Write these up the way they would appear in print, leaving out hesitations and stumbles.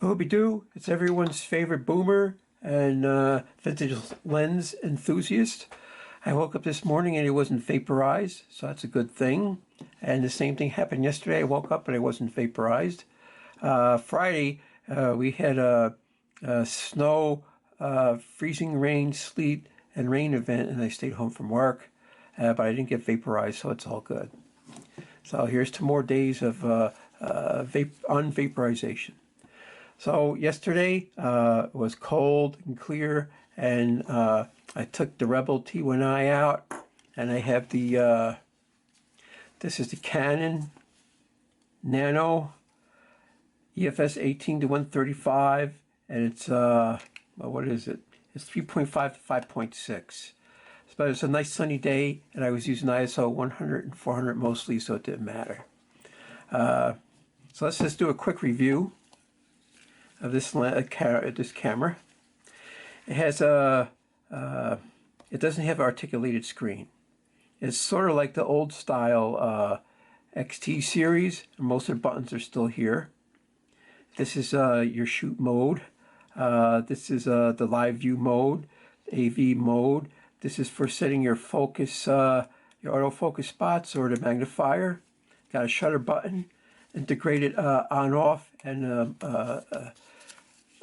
Ooby-doo, it's everyone's favorite boomer and vintage lens enthusiast. I woke up this morning and it wasn't vaporized, so that's a good thing. And the same thing happened yesterday. I woke up and it wasn't vaporized. Friday, we had a snow, freezing rain, sleet, and rain event, and I stayed home from work, but I didn't get vaporized, so it's all good. So here's 2 more days of unvaporization. So yesterday was cold and clear, and I took the Rebel T1i out, and I have the this is the Canon NANO EFS 18 to 135, and it's well, what is it? It's 3.5 to 5.6. But it's a nice sunny day, and I was using ISO 100 and 400 mostly, so it didn't matter. So let's just do a quick review of this camera. It has it doesn't have an articulated screen. It's sort of like the old style XT series. Most of the buttons are still here. This is your shoot mode. This is the live view mode, AV mode. This is for setting your focus, your autofocus spots or the magnifier. Got a shutter button, integrated on-off, and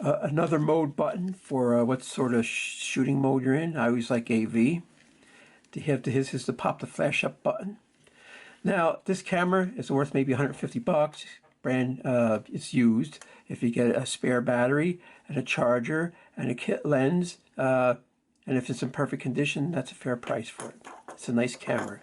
another mode button for what sort of shooting mode you're in. I always like AV. This is the pop the flash up button. Now, this camera is worth maybe 150 bucks. It's used. If you get a spare battery and a charger and a kit lens, and if it's in perfect condition, that's a fair price for it. It's a nice camera.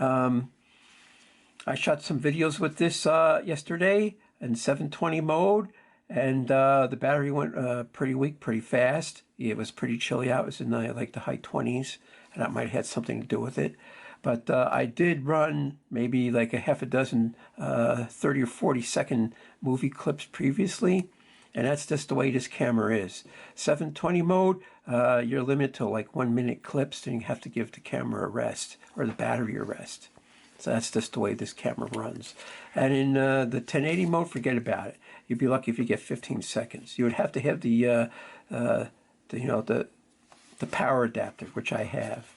I shot some videos with this yesterday in 720 mode, and the battery went pretty weak, pretty fast. It was pretty chilly out. It was in like the high 20s, and that might have had something to do with it. But I did run maybe like a half a dozen 30 or 40-second movie clips previously, and that's just the way this camera is. 720 mode, you're limited to like 1-minute clips, and you have to give the camera a rest, or the battery a rest. So that's just the way this camera runs. And in the 1080 mode, forget about it. You'd be lucky if you get 15 seconds. You would have to have the power adapter, which I have.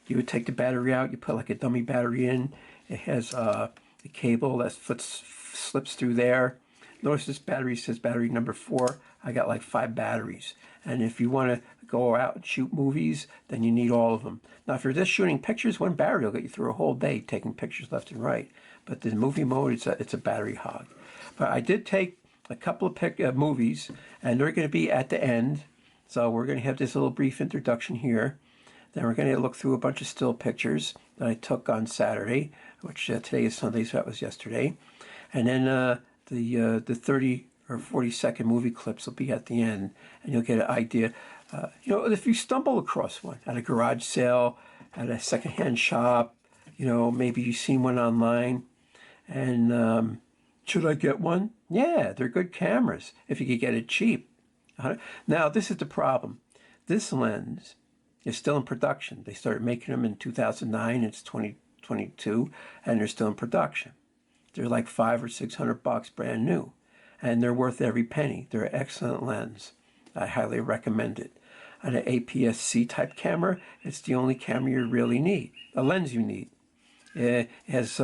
You would take the battery out, you put like a dummy battery in. It has a cable that slips through there. Notice this battery says battery number 4. I got like 5 batteries. And if you want to go out and shoot movies, then you need all of them. Now, if you're just shooting pictures, 1 battery will get you through a whole day taking pictures left and right. But the movie mode, it's a battery hog. But I did take a couple of movies, and they're going to be at the end. So we're going to have this little brief introduction here. Then we're going to look through a bunch of still pictures that I took on Saturday, which today is Sunday, so that was yesterday. And then the 30 or 40-second movie clips will be at the end, and you'll get an idea. If you stumble across one at a garage sale, at a secondhand shop, maybe you've seen one online, and should I get one? Yeah, they're good cameras if you could get it cheap. Now, this is the problem. This lens is still in production. They started making them in 2009. It's 2022, and they're still in production. They're like $500 or $600 brand new, and they're worth every penny. They're an excellent lens. I highly recommend it. An APS-C type camera, it's the only camera you really need, a lens you need. It has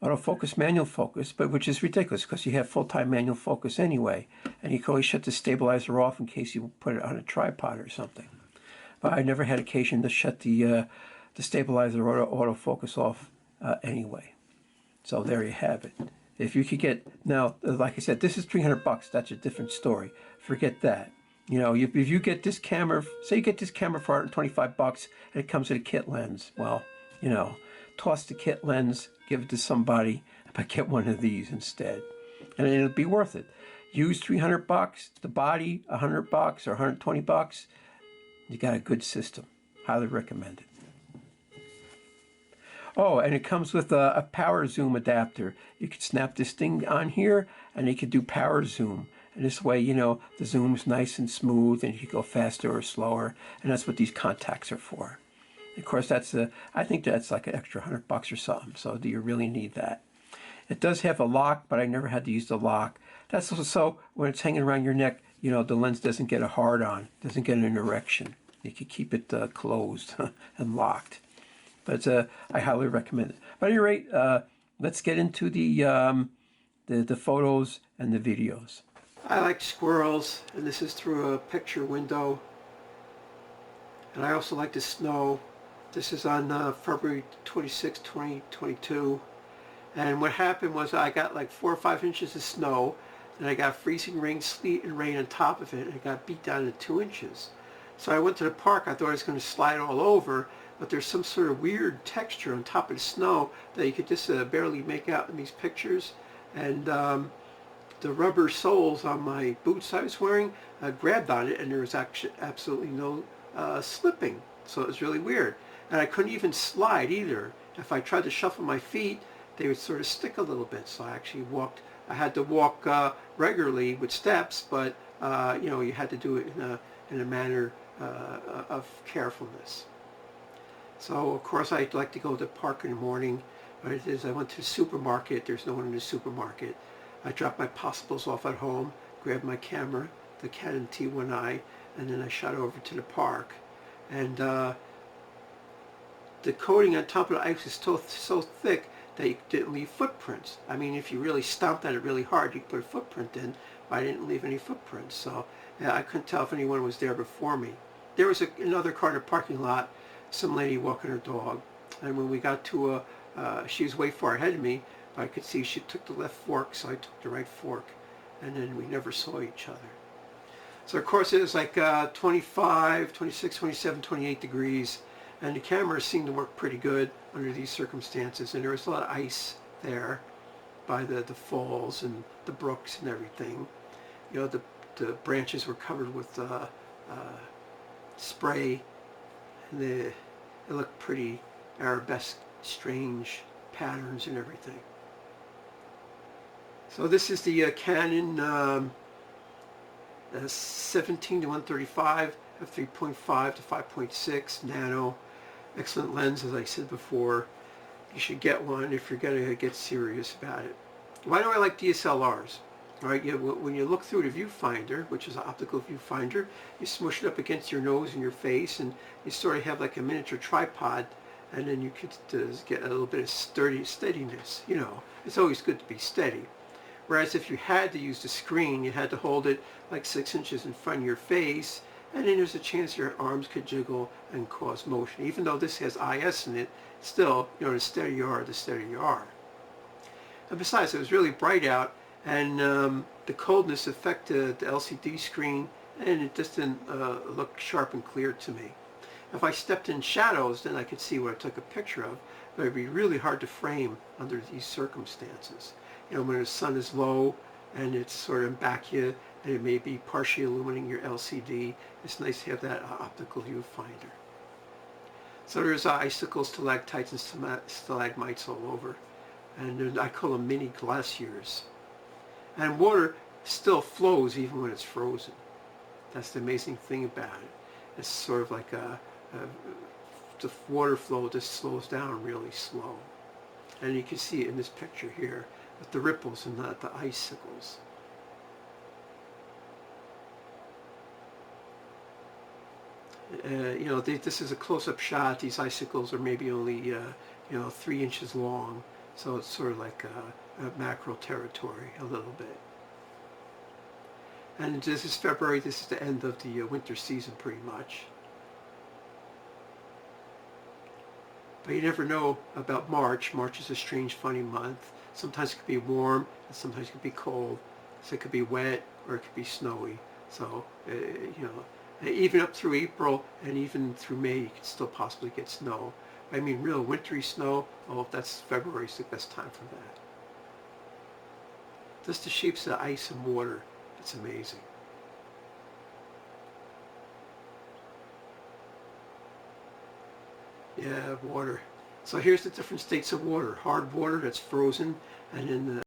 autofocus, manual focus, but which is ridiculous because you have full-time manual focus anyway, and you can always shut the stabilizer off in case you put it on a tripod or something. But I never had occasion to shut the stabilizer or autofocus off anyway. So there you have it. If you could get, now, like I said, this is $300. That's a different story. Forget that. If you get this camera, say you get this camera for $125 and it comes with a kit lens, well, toss the kit lens, give it to somebody, but get one of these instead. And it'll be worth it. Use $300, the body $100 or $120. You got a good system. Highly recommend it. Oh, and it comes with a power zoom adapter. You could snap this thing on here, and you could do power zoom. And this way, the zoom's nice and smooth, and you can go faster or slower. And that's what these contacts are for. Of course, I think that's like an extra $100 or something. So do you really need that? It does have a lock, but I never had to use the lock. That's also so when it's hanging around your neck, you know, the lens doesn't get a hard on, doesn't get an erection. You can keep it closed and locked. But I highly recommend it. But at any rate, let's get into the photos and the videos. I like squirrels, and this is through a picture window. And I also like the snow. This is on February 26, 2022. And what happened was I got like 4 or 5 inches of snow, and I got freezing rain, sleet, and rain on top of it, and it got beat down to 2 inches. So I went to the park. I thought I was going to slide all over, but there's some sort of weird texture on top of the snow that you could just barely make out in these pictures. And the rubber soles on my boots I was wearing grabbed on it, and there was actually absolutely no slipping. So it was really weird. And I couldn't even slide either. If I tried to shuffle my feet, they would sort of stick a little bit. So I actually walked. I had to walk regularly with steps, but you know, you had to do it in a manner of carefulness. So of course I'd like to go to the park in the morning. What it is, I went to the supermarket. There's no one in the supermarket. I dropped my possibles off at home, grabbed my camera, the Canon T1i, and then I shot over to the park. And the coating on top of the ice is so thick that you didn't leave footprints. I mean, if you really stomped on it really hard, you could put a footprint in, but I didn't leave any footprints. So yeah, I couldn't tell if anyone was there before me. There was another car in the parking lot, some lady walking her dog. And when we got to she was way far ahead of me, but I could see she took the left fork, so I took the right fork. And then we never saw each other. So of course it was like 25, 26, 27, 28 degrees. And the camera seemed to work pretty good under these circumstances. And there was a lot of ice there by the falls and the brooks and everything. You know, the branches were covered with spray. And it looked pretty arabesque, strange patterns and everything. So this is the Canon 17 to 135 f3.5 to 5.6 nano. Excellent lens, as I said before. You should get one if you're going to get serious about it. Why do I like DSLRs? All right, when you look through the viewfinder, which is an optical viewfinder, you smush it up against your nose and your face, and you sort of have like a miniature tripod, and then you could get a little bit of steadiness. You know, it's always good to be steady. Whereas if you had to use the screen, you had to hold it like 6 inches in front of your face, and then there's a chance your arms could jiggle and cause motion. Even though this has IS in it, still, you know, the steadier you are, the steadier you are. And besides, it was really bright out, and the coldness affected the LCD screen, and it just didn't look sharp and clear to me. If I stepped in shadows, then I could see what I took a picture of, but it'd be really hard to frame under these circumstances. You know, when the sun is low and it's sort of back you, and it may be partially illuminating your LCD, it's nice to have that optical viewfinder. So there's icicles, stalactites, and stalagmites all over. And I call them mini glaciers. And water still flows even when it's frozen. That's the amazing thing about it. It's sort of like the water flow just slows down really slow. And you can see it in this picture here with the ripples and the icicles. You know, this is a close-up shot. These icicles are maybe only, you know, 3 inches long. So it's sort of like a macro territory a little bit. And this is February. This is the end of the winter season pretty much. But you never know about March. March is a strange, funny month. Sometimes it could be warm, and sometimes it could be cold. So it could be wet, or it could be snowy. So, you know, even up through April and even through May, you could still possibly get snow. I mean, real wintry snow, oh, that's February's the best time for that. Just the shapes of ice and water, it's amazing. Yeah, water. So here's the different states of water. Hard water that's frozen, and then